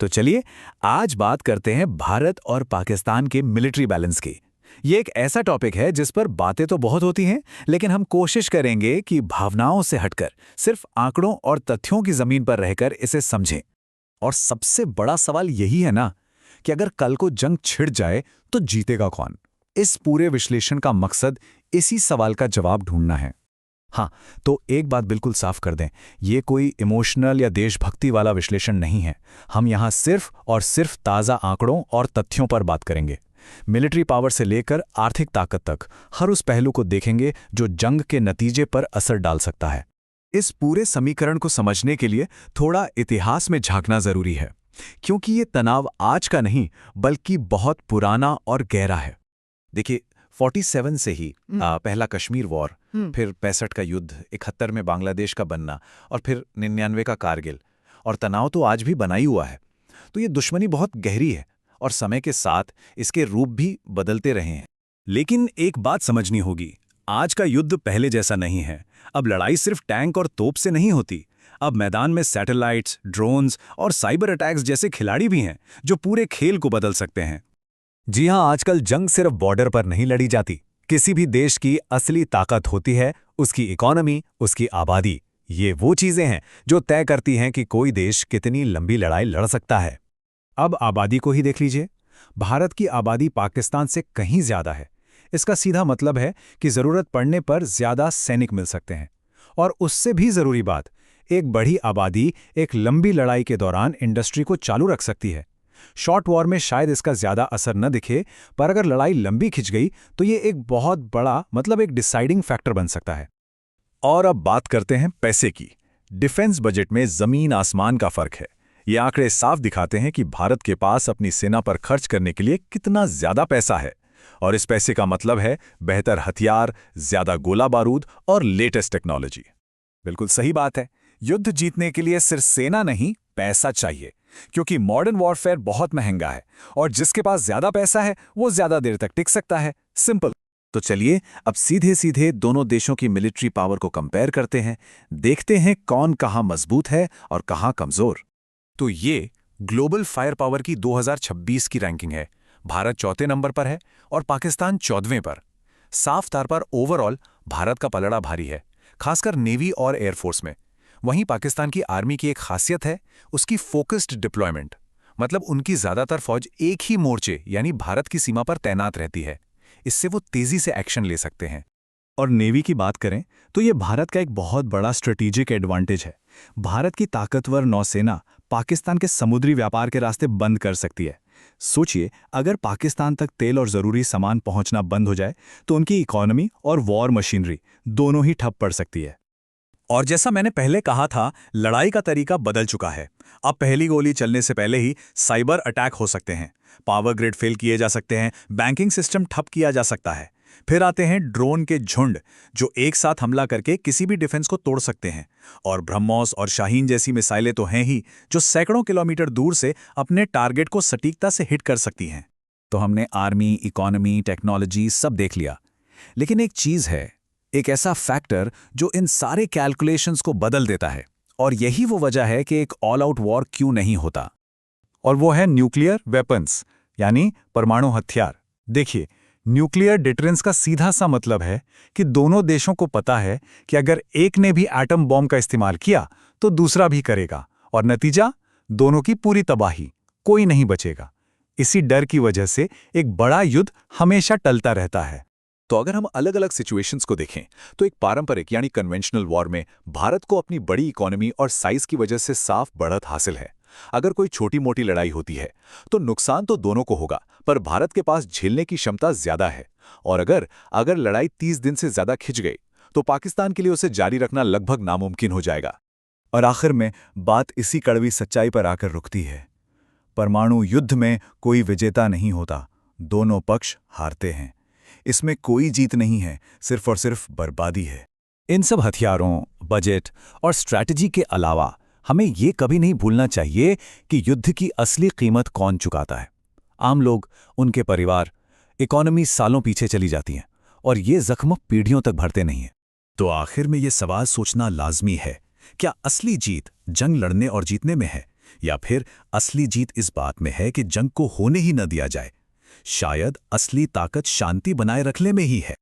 तो चलिए आज बात करते हैं भारत और पाकिस्तान के मिलिट्री बैलेंस की। ये एक ऐसा टॉपिक है जिस पर बातें तो बहुत होती हैं, लेकिन हम कोशिश करेंगे कि भावनाओं से हटकर सिर्फ आंकड़ों और तथ्यों की जमीन पर रहकर इसे समझें। और सबसे बड़ा सवाल यही है ना कि अगर कल को जंग छिड़ जाए तो जीतेगा कौन? इस पूरे विश्लेषण का मकसद इसी सवाल का जवाब ढूंढना है। हाँ, तो एक बात बिल्कुल साफ कर दें, ये कोई इमोशनल या देशभक्ति वाला विश्लेषण नहीं है। हम यहाँ सिर्फ और सिर्फ ताज़ा आंकड़ों और तथ्यों पर बात करेंगे। मिलिट्री पावर से लेकर आर्थिक ताकत तक हर उस पहलू को देखेंगे जो जंग के नतीजे पर असर डाल सकता है। इस पूरे समीकरण को समझने के लिए थोड़ा इतिहास में झांकना जरूरी है, क्योंकि ये तनाव आज का नहीं बल्कि बहुत पुराना और गहरा है। देखिए, 47 से ही पहला कश्मीर वॉर, फिर 65 का युद्ध, 71 में बांग्लादेश का बनना और फिर 99 का कारगिल, और तनाव तो आज भी बना ही हुआ है। तो ये दुश्मनी बहुत गहरी है और समय के साथ इसके रूप भी बदलते रहे हैं। लेकिन एक बात समझनी होगी, आज का युद्ध पहले जैसा नहीं है। अब लड़ाई सिर्फ टैंक और तोप से नहीं होती। अब मैदान में सैटेलाइट्स, ड्रोन्स और साइबर अटैक्स जैसे खिलाड़ी भी हैं जो पूरे खेल को बदल सकते हैं। जी हां, आजकल जंग सिर्फ बॉर्डर पर नहीं लड़ी जाती। किसी भी देश की असली ताकत होती है उसकी इकोनॉमी, उसकी आबादी। ये वो चीजें हैं जो तय करती हैं कि कोई देश कितनी लंबी लड़ाई लड़ सकता है। अब आबादी को ही देख लीजिए। भारत की आबादी पाकिस्तान से कहीं ज्यादा है। इसका सीधा मतलब है कि जरूरत पड़ने पर ज्यादा सैनिक मिल सकते हैं। और उससे भी जरूरी बात, एक बड़ी आबादी एक लंबी लड़ाई के दौरान इंडस्ट्री को चालू रख सकती है। शॉर्ट वॉर में शायद इसका ज्यादा असर न दिखे, पर अगर लड़ाई लंबी खिंच गई तो ये एक बहुत बड़ा एक डिसाइडिंग फैक्टर बन सकता है। और अब बात करते हैं पैसे की। डिफेंस बजट में जमीन आसमान का फर्क है। ये आंकड़े साफ दिखाते हैं कि भारत के पास अपनी सेना पर खर्च करने के लिए कितना ज्यादा पैसा है। और इस पैसे का मतलब है बेहतर हथियार, ज्यादा गोला बारूद और लेटेस्ट टेक्नोलॉजी। बिल्कुल सही बात है। युद्ध जीतने के लिए सिर्फ सेना नहीं, पैसा चाहिए, क्योंकि मॉडर्न वॉरफेयर बहुत महंगा है और जिसके पास ज्यादा पैसा है वो ज्यादा देर तक टिक सकता है। सिंपल। तो चलिए अब सीधे सीधे दोनों देशों की मिलिट्री पावर को कंपेयर करते हैं, देखते हैं कौन कहां मजबूत है और कहां कमजोर। तो ये ग्लोबल फायर पावर की 2026 की रैंकिंग है। भारत चौथे नंबर पर है और पाकिस्तान 14वें पर। साफ तौर पर ओवरऑल भारत का पलड़ा भारी है, खासकर नेवी और एयरफोर्स में। वहीं पाकिस्तान की आर्मी की एक खासियत है उसकी फोकस्ड डिप्लॉयमेंट, मतलब उनकी ज्यादातर फौज एक ही मोर्चे यानी भारत की सीमा पर तैनात रहती है। इससे वो तेजी से एक्शन ले सकते हैं। और नेवी की बात करें तो ये भारत का एक बहुत बड़ा स्ट्रेटेजिक एडवांटेज है। भारत की ताकतवर नौसेना पाकिस्तान के समुद्री व्यापार के रास्ते बंद कर सकती है। सोचिए, अगर पाकिस्तान तक तेल और जरूरी सामान पहुंचना बंद हो जाए तो उनकी इकोनॉमी और वॉर मशीनरी दोनों ही ठप पड़ सकती है। और जैसा मैंने पहले कहा था, लड़ाई का तरीका बदल चुका है। अब पहली गोली चलने से पहले ही साइबर अटैक हो सकते हैं, पावर ग्रिड फेल किए जा सकते हैं, बैंकिंग सिस्टम ठप किया जा सकता है। फिर आते हैं ड्रोन के झुंड जो एक साथ हमला करके किसी भी डिफेंस को तोड़ सकते हैं। और ब्रह्मोस और शाहीन जैसी मिसाइलें तो हैं ही जो सैकड़ों किलोमीटर दूर से अपने टारगेट को सटीकता से हिट कर सकती हैं। तो हमने आर्मी, इकोनॉमी, टेक्नोलॉजी सब देख लिया, लेकिन एक चीज है, एक ऐसा फैक्टर जो इन सारे कैलकुलेशंस को बदल देता है। और यही वो वजह है कि एक ऑल आउट वॉर क्यों नहीं होता, और वो है न्यूक्लियर वेपन्स यानी परमाणु हथियार। देखिए, न्यूक्लियर डिटरेंस का सीधा सा मतलब है कि दोनों देशों को पता है कि अगर एक ने भी एटम बॉम्ब का इस्तेमाल किया तो दूसरा भी करेगा, और नतीजा दोनों की पूरी तबाही, कोई नहीं बचेगा। इसी डर की वजह से एक बड़ा युद्ध हमेशा टलता रहता है। तो अगर हम अलग अलग सिचुएशंस को देखें तो एक पारंपरिक यानी कन्वेंशनल वॉर में भारत को अपनी बड़ी इकोनॉमी और साइज की वजह से साफ बढ़त हासिल है। अगर कोई छोटी मोटी लड़ाई होती है तो नुकसान तो दोनों को होगा, पर भारत के पास झेलने की क्षमता ज्यादा है। और अगर लड़ाई 30 दिन से ज्यादा खिंच गई तो पाकिस्तान के लिए उसे जारी रखना लगभग नामुमकिन हो जाएगा। और आखिर में बात इसी कड़वी सच्चाई पर आकर रुकती है, परमाणु युद्ध में कोई विजेता नहीं होता, दोनों पक्ष हारते हैं। इसमें कोई जीत नहीं है, सिर्फ और सिर्फ बर्बादी है। इन सब हथियारों, बजट और स्ट्रैटेजी के अलावा हमें ये कभी नहीं भूलना चाहिए कि युद्ध की असली कीमत कौन चुकाता है। आम लोग, उनके परिवार, इकोनॉमी सालों पीछे चली जाती हैं और ये जख्म पीढ़ियों तक भरते नहीं हैं। तो आखिर में ये सवाल सोचना लाजमी है, क्या असली जीत जंग लड़ने और जीतने में है या फिर असली जीत इस बात में है कि जंग को होने ही न दिया जाए? शायद असली ताकत शांति बनाए रखने में ही है।